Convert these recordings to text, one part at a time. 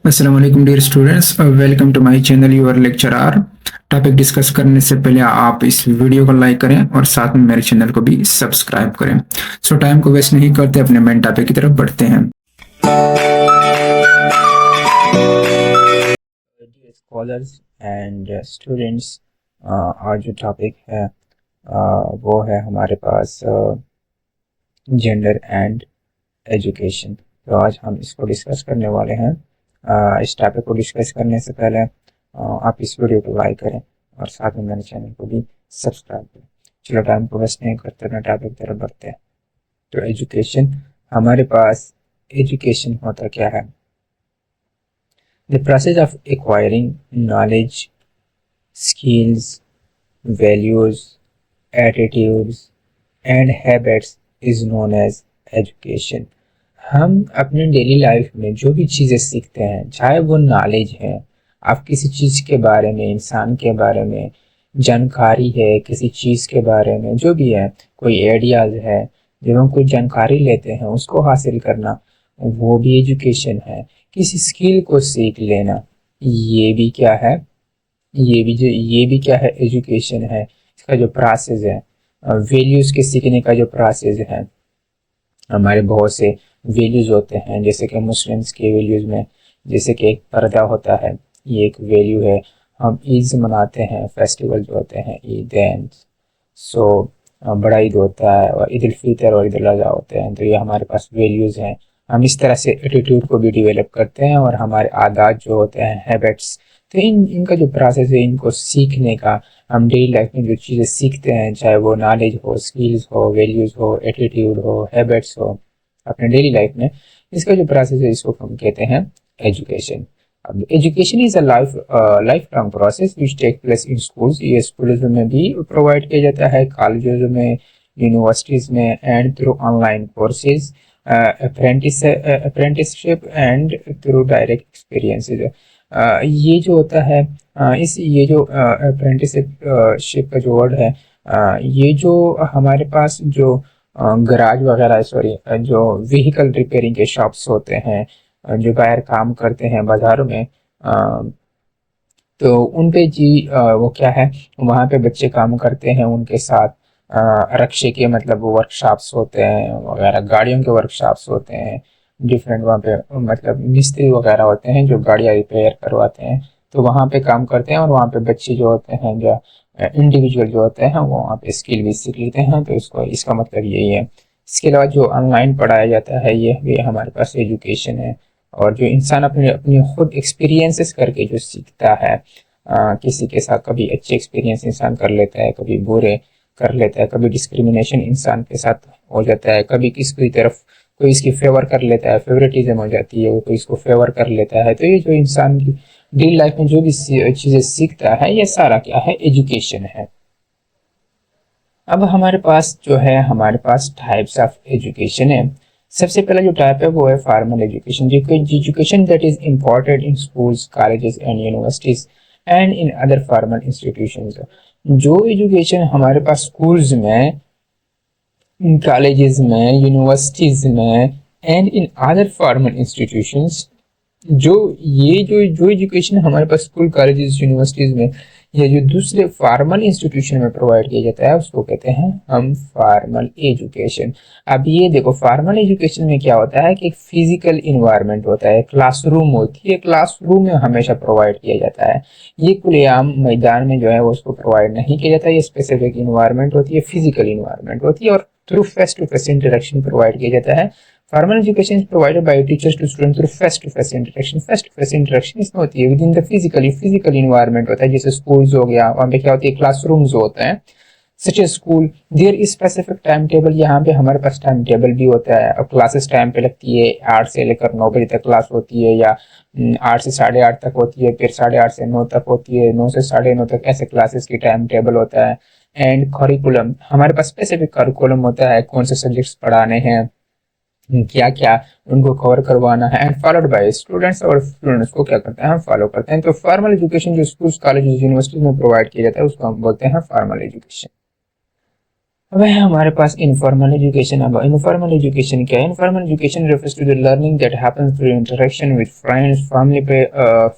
अस्सलाम वालेकुम dear students, welcome to my channel your lecture R. Topic discuss करने से पहले आप इस वीडियो को लाइक करें और साथ में मेरे चैनल को भी सब्सक्राइब करें। सो टाइम को वेस्ट नहीं करते, अपने मेन टॉपिक की तरफ बढ़ते हैं। स्कॉलर्स एंड स्टूडेंट्स, आज जो टॉपिक है वो है हमारे पास जेंडर एंड एजुकेशन। तो आज हम इसको डिस्कस करने वाले हैं। इस टॉपिक को डिस्कस करने से पहले आप इस वीडियो को लाइक करें और साथ में मेरे चैनल को भी सब्सक्राइब करें। चलो टाइम को वेस्ट नहीं करते, अपना टॉपिक की तरफ बढ़ते हैं। तो एजुकेशन, हमारे पास एजुकेशन होता क्या है? The process of acquiring knowledge, skills, values, attitudes and habits is known as education। हम अपने डेली लाइफ में जो भी चीज़ें सीखते हैं, चाहे वो नॉलेज है, आप किसी चीज़ के बारे में, इंसान के बारे में जानकारी है, किसी चीज़ के बारे में जो भी है, कोई आइडियाज़ है, जब हम कोई जानकारी लेते हैं उसको हासिल करना, वो भी एजुकेशन है। किसी स्किल को सीख लेना, ये भी क्या है? ये भी क्या है? एजुकेशन है। इसका जो प्रोसेस है, वैल्यूज़ के सीखने का जो प्रोसेस है, हमारे बहुत से वैल्यूज़ होते हैं, जैसे कि मुस्लिम्स के वैल्यूज़ में जैसे कि एक पर्दा होता है, ये एक वैल्यू है। हम ईद मनाते हैं, फेस्टिवल जो होते हैं ईद एंड सो बड़ा ईद होता है और ईद उल फितर और ईद उल अज़हा होते हैं। तो ये हमारे पास वैल्यूज़ हैं। हम इस तरह से एटीट्यूड को भी डेवलप करते हैं और हमारे आदत जो होते हैं, हैबिट्स, तो इनका जो प्रोसेस है, इनको सीखने का, हम डेली लाइफ में जो चीज़ें सीखते हैं, चाहे वो नॉलेज हो, स्किल्स हो, वैल्यूज़ हो, एटीट्यूड हो, हैबिट्स हो, अपने डेली लाइफ में, इसका जो प्रोसेस है इसको हम कहते हैं एजुकेशन। अब education is a life long process which take place in schools. ये स्कूल्स में भी प्रोवाइड किया जाता है, कॉलेज में, यूनिवर्सिटीज़ में, and through online courses, apprenticeship and through direct experiences. ये जो होता है, ये जो अप्रेंटिसशिप का जो वर्ड है, ये जो हमारे पास जो गराज वगैरह, सॉरी, जो व्हीकल रिपेयरिंग के शॉप्स होते हैं, जो बाहर काम करते हैं बाज़ारों में, तो उन पे जी वो क्या है, वहाँ पे बच्चे काम करते हैं, उनके साथ रक्शे के मतलब वर्कशॉप्स होते हैं वगैरह, गाड़ियों के वर्कशॉप्स होते हैं डिफरेंट, वहाँ पे मतलब मिस्त्री वगैरह होते हैं जो गाड़ियाँ रिपेयर करवाते हैं, तो वहाँ पे काम करते हैं। और वहाँ पे बच्चे जो होते हैं, जो इंडिविजुअल जो होते हैं, वो वहाँ पे स्किल भी सीख लेते हैं। तो इसको, इसका मतलब यही है। इसके अलावा जो ऑनलाइन पढ़ाया जाता है, ये भी हमारे पास एजुकेशन है। और जो इंसान अपने अपनी खुद एक्सपीरियंसेस करके जो सीखता है, किसी के साथ कभी अच्छे एक्सपीरियंस इंसान कर लेता है, कभी बुरे कर लेता है, कभी डिस्क्रिमिनेशन इंसान के साथ हो जाता है, कभी किसी तरफ कोई इसकी फेवर कर लेता है, फेवरेटिज्म हो जाती है, वो कोई इसको फेवर कर लेता है। तो ये जो इंसान की डेली लाइफ में जो भी चीज़ें सीखता है, ये सारा क्या है? एजुकेशन है। अब हमारे पास जो है, हमारे पास टाइप्स ऑफ एजुकेशन है। सबसे पहला जो टाइप है वो है formal education. Education that is important in schools, colleges and universities and in other formal institutions. जो एजुकेशन हमारे पास स्कूल्स में, कॉलेजेस में, यूनिवर्सिटीज में and in other formal institutions, जो ये जो एजुकेशन हमारे पास स्कूल, कॉलेजेस, यूनिवर्सिटीज में या जो दूसरे फॉर्मल इंस्टीट्यूशन में प्रोवाइड किया जाता है, उसको कहते हैं हम फॉर्मल एजुकेशन। अब ये देखो, फॉर्मल एजुकेशन में क्या होता है कि एक फिजिकल इन्वायरमेंट होता है, क्लासरूम होती है, क्लासरूम में हमेशा प्रोवाइड किया जाता है। ये खुलेआम मैदान में जो है वो उसको प्रोवाइड नहीं किया जाता है। ये स्पेसिफिक इन्वायरमेंट होती है, फिजिकल इन्वायरमेंट होती है, और through face to face interaction provide किया जाता है। Formal education is provided by teachers to students through face-to-face interaction। face-to-face interaction इसमें होती है with in the physical environment होता है, जैसे स्कूल्स हो गया, वहाँ पे क्या होती है, क्लासरूम्स होते हैं। Such a school there is specific time table. यहाँ पे हमारे पास टाइम टेबल भी होता है। अब क्लासेस टाइम पे लगती है, 8 से लेकर 9 बजे तक क्लास होती है, या 8 से 8:30 तक होती है, फिर 8:30 से 9 तक होती है, 9 से 9:30 तक, ऐसे क्लासेस की टाइम टेबल होता है। एंड करिकुलम, हमारे पास स्पेसिफिक करिकुलम होता है, कौन से सब्जेक्ट्स पढ़ाने हैं, क्या क्या उनको कवर करवाना है, एंड फॉलोड बाय स्टूडेंट्स, और स्टूडेंट्स को क्या करते हैं, हम फॉलो करते हैं। तो फॉर्मल एजुकेशन जो स्कूल्स, कॉलेज, यूनिवर्सिटी में प्रोवाइड किया जाता है, उसको हम बोलते हैं फॉर्मल एजुकेशन। अब है हमारे पास इनफॉर्मल एजुकेशन। अब इनफॉर्मल एजुकेशन क्या है? Informal education refers to the learning that happens through interaction with friends,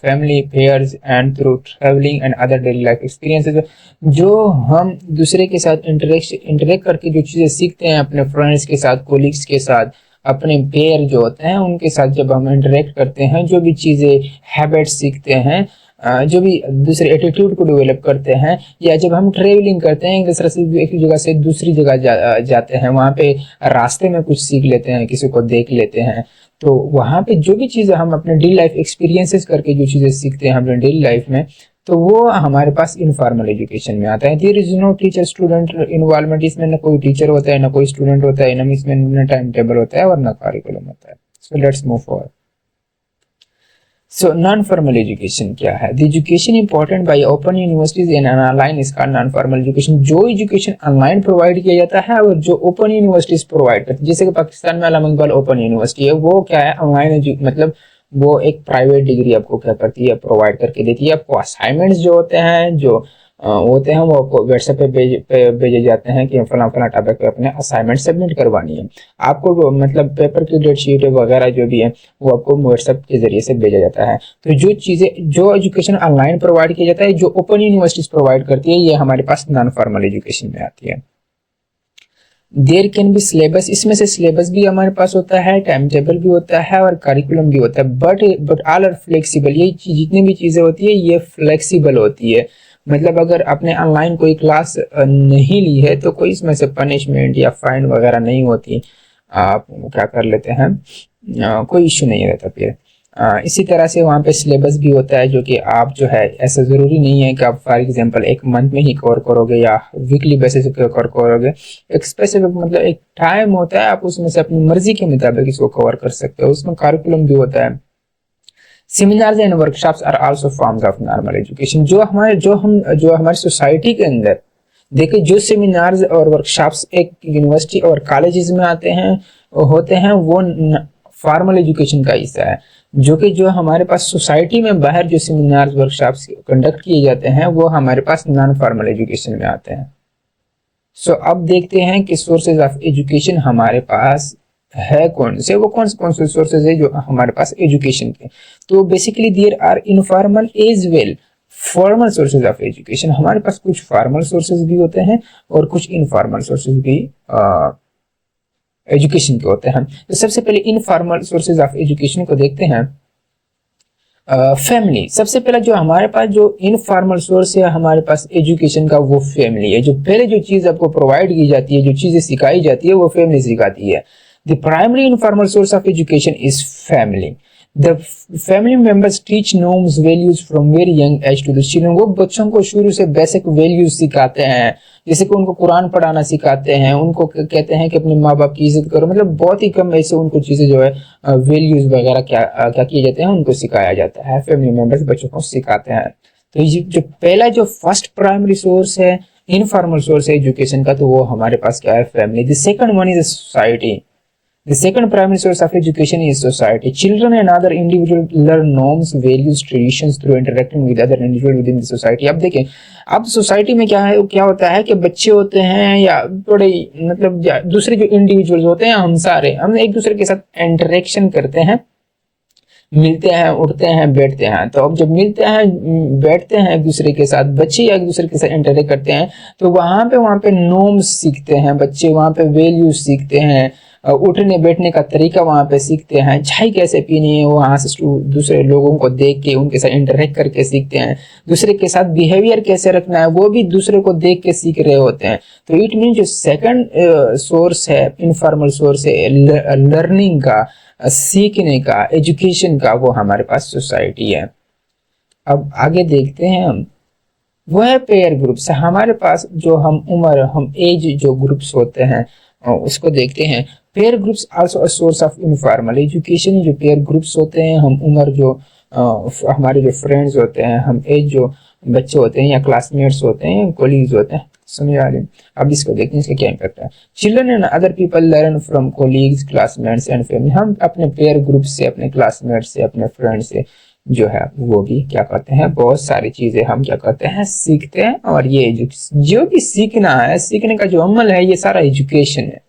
family peers and through travelling and other daily life experiences. जो हम दूसरे के साथ इंटरेक्ट करके जो चीज़ें सीखते हैं अपने फ्रेंड्स के साथ, कोलिग्स के साथ, अपने पेयर जो होते हैं उनके साथ जब हम इंटरेक्ट करते हैं, जो भी चीज़ें हैबिट्स सीखते हैं, जो भी दूसरे एटीट्यूड को डेवलप करते हैं, या जब हम ट्रेवलिंग करते हैं एक दूसरे से एक जगह से दूसरी जगह जाते हैं, वहाँ पे रास्ते में कुछ सीख लेते हैं, किसी को देख लेते हैं, तो वहाँ पे जो भी चीज़ें हम अपने डेली लाइफ एक्सपीरियंसेस करके जो चीज़ें सीखते हैं अपने डेली लाइफ में, तो वो हमारे पास इनफॉर्मल एजुकेशन में आता है। There is no teacher student involvement. इसमें ना कोई टीचर होता है, ना कोई स्टूडेंट होता है, ना इसमें ना टाइम टेबल होता है और ना करिकुलम होता है। So let's move forward. So non-formal education क्या है? The education important by open universities and online is called non-formal education। जो एजुकेशन ऑनलाइन प्रोवाइड किया जाता है और जो ओपन यूनिवर्सिटीज प्रोवाइड करती है, जैसे कि पाकिस्तान में अल्लामा इकबाल ओपन यूनिवर्सिटी है, वो क्या है? ऑनलाइन मतलब वो एक प्राइवेट डिग्री आपको क्या करती है? प्रोवाइड करके देती है। आपको असाइनमेंट्स जो होते हैं जो होते हैं वो आपको व्हाट्सएप पे भेजे जाते हैं कि फला फला टॉपिक पे अपने असाइनमेंट सबमिट करवानी है। आपको मतलब पेपर की डेट शीट वगैरह जो भी है वो आपको व्हाट्सएप के जरिए से भेजा जाता है। तो जो चीज़ें जो एजुकेशन ऑनलाइन प्रोवाइड किया जाता है, जो ओपन यूनिवर्सिटीज प्रोवाइड करती है, ये हमारे पास नॉन फॉर्मल एजुकेशन में आती है। There can be syllabus. इसमें से सिलेबस भी हमारे पास होता है, टाइम टेबल भी होता है और करिकुलम भी होता है। But all are flexible. ये जितनी भी चीज़ें होती है ये फ्लेक्सिबल होती है। मतलब अगर आपने ऑनलाइन कोई क्लास नहीं ली है तो कोई इसमें से पनिशमेंट या फाइन वगैरह नहीं होती, आप क्या कर लेते हैं, कोई इशू नहीं रहता फिर। इसी तरह से वहाँ पे सिलेबस भी होता है, जो कि आप जो है ऐसा ज़रूरी नहीं है कि आप फॉर एग्जांपल एक मंथ में ही कवर करोगे या वीकली बेसिस पे कवर करोगे। एक स्पेसिफिक मतलब एक टाइम होता है, आप उसमें से अपनी मर्जी के मुताबिक इसको कवर कर सकते हो। उसमें करिकुलम भी होता है। Seminars and workshops are also forms of normal education. जो हमारी सोसाइटी के अंदर देखिए जो सेमिनार्स और वर्कशॉप्स एक यूनिवर्सिटी और कॉलेजेस में आते हैं होते हैं, वो फॉर्मल एजुकेशन का हिस्सा है। जो हमारे पास सोसाइटी में बाहर जो सेमिनार्स वर्कशॉप्स कंडक्ट किए जाते हैं वो हमारे पास नॉन फॉर्मल एजुकेशन में आते हैं। सो अब देखते हैं कि सोर्सेज ऑफ एजुकेशन हमारे पास है कौन से सोर्सेज है जो हमारे पास एजुकेशन के। तो basically there are informal as well formal sources of education. हमारे पास कुछ फॉर्मल सोर्सेज भी होते हैं और कुछ इनफॉर्मल सोर्सेज भी एजुकेशन के होते हैं। तो सबसे पहले इनफॉर्मल सोर्सेज ऑफ एजुकेशन को देखते हैं। फैमिली। सबसे पहला जो हमारे पास जो इनफॉर्मल सोर्स है हमारे पास एजुकेशन का, वो फैमिली है। जो पहले जो चीज़ आपको प्रोवाइड की जाती है, जो चीज़ें सिखाई जाती है, वो फैमिली सिखाती है। The primary informal source of education is family. The family members teach norms values from very young age to the children. वो बच्चों को शुरू से बेसिक वैल्यूज सिखाते हैं, जैसे कि उनको कुरान पढ़ाना सिखाते हैं, उनको कहते हैं कि अपने माँ बाप की इज्जत करो। मतलब बहुत ही कम ऐसे उनको चीज़ें जो है वैल्यूज वगैरह क्या किए जाते हैं, उनको सिखाया जाता है। फैमिली मेंबर्स बच्चों को सिखाते हैं। तो ये जो पहला जो फर्स्ट प्राइमरी सोर्स है इनफॉर्मल सोर्स है एजुकेशन का, तो वो हमारे पास क्या है? Family. The second one is society. The second primary source of education is society. Children and other individuals learn norms, values, traditions through interacting with other individuals within the society. अब देखें, अब society में क्या होता है कि बच्चे होते हैं या थोड़े मतलब दूसरे जो इंडिविजुअल्स होते हैं, हम एक दूसरे के साथ इंटरेक्शन करते हैं, मिलते हैं, उठते हैं, बैठते हैं। तो अब जब मिलते हैं, बैठते हैं एक दूसरे के साथ, बच्चे या एक दूसरे के साथ इंटरेक्ट करते हैं, तो वहाँ पे नॉर्म्स सीखते हैं बच्चे, वहाँ पे वैल्यूज सीखते हैं, उठने बैठने का तरीका वहाँ पे सीखते हैं, चाय कैसे पीनी है वहाँ से दूसरे लोगों को देख के उनके साथ इंटरेक्ट करके सीखते हैं। दूसरे के साथ बिहेवियर कैसे रखना है वो भी दूसरे को देख के सीख रहे होते हैं। तो इट मीन जो सेकंड सोर्स है, इनफॉर्मल सोर्स है लर्निंग का, सीखने का, एजुकेशन का, वो हमारे पास सोसाइटी है। अब आगे देखते हैं हम, वो है पेयर ग्रुप्स। हमारे पास जो हम एज जो ग्रुप्स होते हैं उसको देखते हैं। Pair groups also a source of informal education. जो पेयर ग्रुप्स होते हैं, हम उम्र जो हमारे जो फ्रेंड्स होते हैं, हम एज जो बच्चे होते हैं या क्लासमेट्स होते हैं, कोलीग्स होते हैं, समझ आ रही है। अब इसको देखते हैं इसका क्या इम्पैक्ट है। Children and other people learn from colleagues, classmates and family. हम अपने पेयर ग्रुप से, अपने क्लासमेट्स से, अपने फ्रेंड से जो है वो भी क्या करते हैं, बहुत सारी चीजें हम क्या करते हैं, सीखते हैं। और ये जो भी सीखना है, सीखने का जो अमल है, ये सारा एजुकेशन है,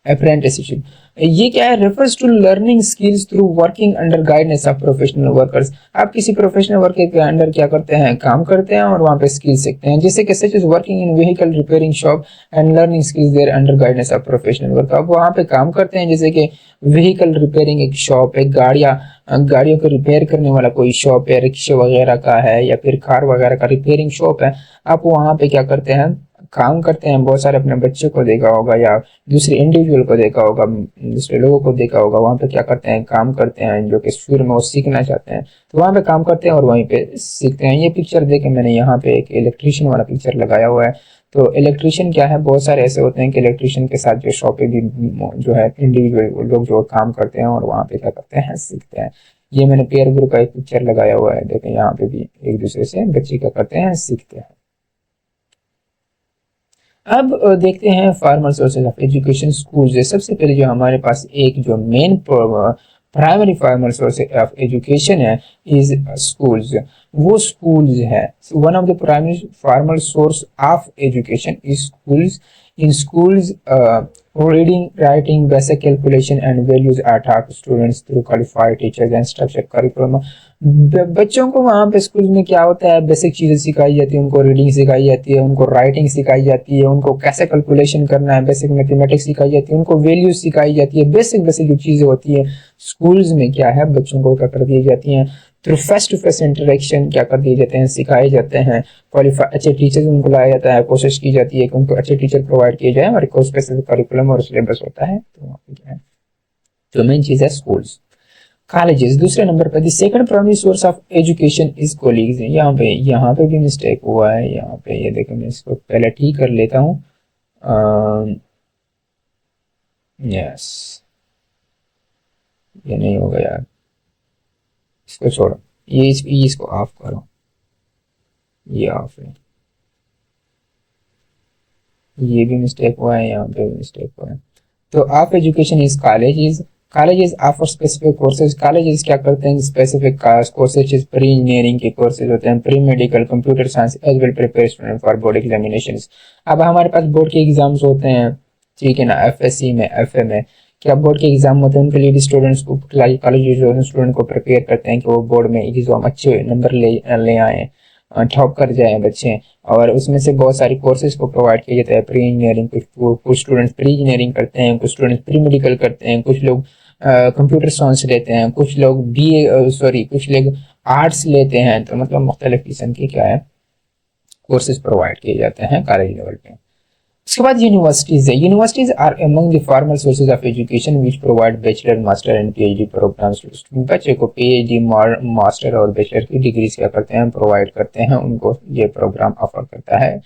अप्रेंटिसशिप। ये क्या है, refers to learning skills through working under guidance of professional workers. आप किसी प्रोफेशनल वर्कर के अंडर क्या करते हैं, काम करते हैं और वहाँ पे स्किल सीखते हैं, जैसे कि such is working in vehicle repairing shop and learning skills there under guidance of professional work. आप वहाँ पे काम करते हैं, जैसे कि व्हीकल रिपेयरिंग एक शॉप, एक गाड़ियों को रिपेयर करने वाला कोई शॉप है, रिक्शे वगैरह का है या फिर कार वगैरह का रिपेयरिंग शॉप है। आप वहाँ पे क्या करते हैं, काम करते हैं। बहुत सारे अपने बच्चों को देखा होगा या दूसरे इंडिविजुअल को देखा होगा, दूसरे लोगों को देखा होगा, वहाँ पे क्या करते हैं, काम करते हैं, जो कि शुरू में वो सीखना चाहते हैं, तो वहाँ पे काम करते हैं और वहीं पे सीखते हैं। ये पिक्चर देखें, मैंने यहाँ पे एक इलेक्ट्रिशियन वाला पिक्चर लगाया हुआ है। तो इलेक्ट्रिशियन क्या है, बहुत सारे ऐसे होते हैं कि इलेक्ट्रिशियन के साथ जो शॉपे भी जो है इंडिविजुअल लोग जो काम करते हैं और वहाँ पे क्या करते हैं, सीखते हैं। ये मैंने पेयर ग्रुप का एक पिक्चर लगाया हुआ है, देखें यहाँ पे भी एक दूसरे से बच्चे क्या करते हैं, सीखते हैं। अब देखते हैं formal sources of education, schools है। सबसे पहले जो हमारे पास एक जो main primary formal source of education है इज स्कूल्स, वो स्कूल्स है। One of the primary formal source of education is schools. In schools reading, writing, basic calculation and values are taught to students through qualified teachers and structured curriculum। बच्चों को वहाँ पे school में क्या होता है, बेसिक चीजें सिखाई जाती है, उनको रीडिंग सिखाई जाती है, उनको राइटिंग सिखाई जाती है, उनको कैसे कैलकुलेशन करना है, बेसिक मैथमेटिक्स सिखाई जाती है, उनको वैल्यूज सिखाई जाती है। बेसिक बेसिक जो चीजें होती है स्कूल्स में क्या है, बच्चों को क्या कर दी जाती है, through face to face interaction क्या कर दिए जाते हैं, सिखाए जाते हैं। क्वालिफाई अच्छे टीचर्स उनको लाया जाता है, कोशिश की जाती है कि उनको अच्छे टीचर प्रोवाइड किए जाए और एक स्पेसिफिक करिकुलम और सिलेबस होता है। तो वहाँ पे क्या है, तो मेन चीज है स्कूल्स। कॉलेजेस दूसरे नंबर पर, the second primary source of education is college. यहाँ पे भी मिस्टेक हुआ है, यहाँ पे ये देखो, मैं इसको पहले ठीक कर लेता हूँ। यस, ये नहीं होगा यार, इसको छोड़ो, इसको ऑफ करो, ये ऑफ है। ये भी मिस्टेक हुआ है, यहाँ पे भी मिस्टेक हुआ है। तो of education is colleges. Colleges offer specific courses. Colleges क्या करते हैं, स्पेसिफिक कोर्सेज, प्री इंजीनियरिंग के कोर्सेज होते हैं, pre medical, computer science as well prepare student for board examinations. अब हमारे पास बोर्ड के एग्जाम्स होते हैं, ठीक है ना, एफएससी में, एफए में क्या बोर्ड के एग्जाम होते हैं, उनके लिए स्टूडेंट्स को, कॉलेज स्टूडेंट को प्रिपेयर करते हैं कि वो बोर्ड में एग्जाम अच्छे नंबर ले आए, टॉप कर जाए बच्चे। और उसमें से बहुत सारी कोर्सेज को प्रोवाइड किया जाता है, प्री इंजीनियरिंग, कुछ स्टूडेंट्स प्री इंजीनियरिंग करते हैं, कुछ स्टूडेंट्स प्री मेडिकल करते हैं, कुछ लोग कंप्यूटर साइंस लेते हैं, कुछ लोग कुछ लोग आर्ट्स लेते हैं। तो मतलब मुख्तलिफ किस्म के क्या है, कोर्सेज प्रोवाइड किए जाते हैं कॉलेज लेवल पे। उसके बाद यूनिवर्सिटीज है। Universities are among the formal sources of education which provide bachelor, master and PhD programmes. बच्चे को पीएचडी, मास्टर और बैचलर की डिग्रीज क्या करते हैं, प्रोवाइड करते हैं, उनको ये प्रोग्राम ऑफर करता है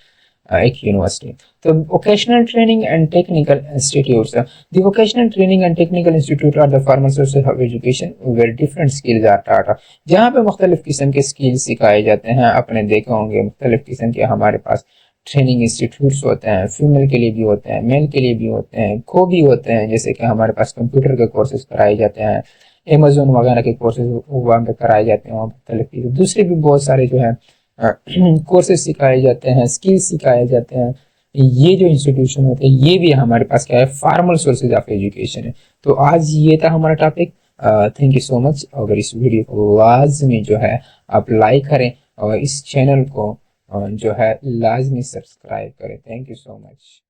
एक यूनिवर्सिटी। तो vocational training and technical institutes, the vocational training and technical institute are the formal sources of education where different skills are taught। जहाँ पे मुख्तलिफ किस्म के स्किल्स सिखाए जाते हैं। आपने देखे होंगे मुख्तलिफ किस्म के हमारे पास ट्रेनिंग इंस्टीट्यूट्स होते हैं, फीमेल के लिए भी होते हैं, मेल के लिए भी होते हैं, को भी होते हैं। जैसे कि हमारे पास कंप्यूटर के कोर्सेज कराए जाते हैं, अमेजोन वगैरह के कोर्सेज वहाँ पे कराए जाते हैं, वहाँ पे दूसरे भी बहुत सारे जो है कोर्सेज सिखाए जाते हैं, स्किल्स सिखाए जाते हैं। ये जो इंस्टीट्यूशन होते हैं ये भी हमारे पास क्या है, फॉर्मल सोर्सेज ऑफ एजुकेशन है। तो आज ये था हमारा topic. Thank you so much. अगर इस वीडियो को लाजमी जो है आप लाइक करें और इस चैनल को जो है लाजमी सब्सक्राइब करें। Thank you so much.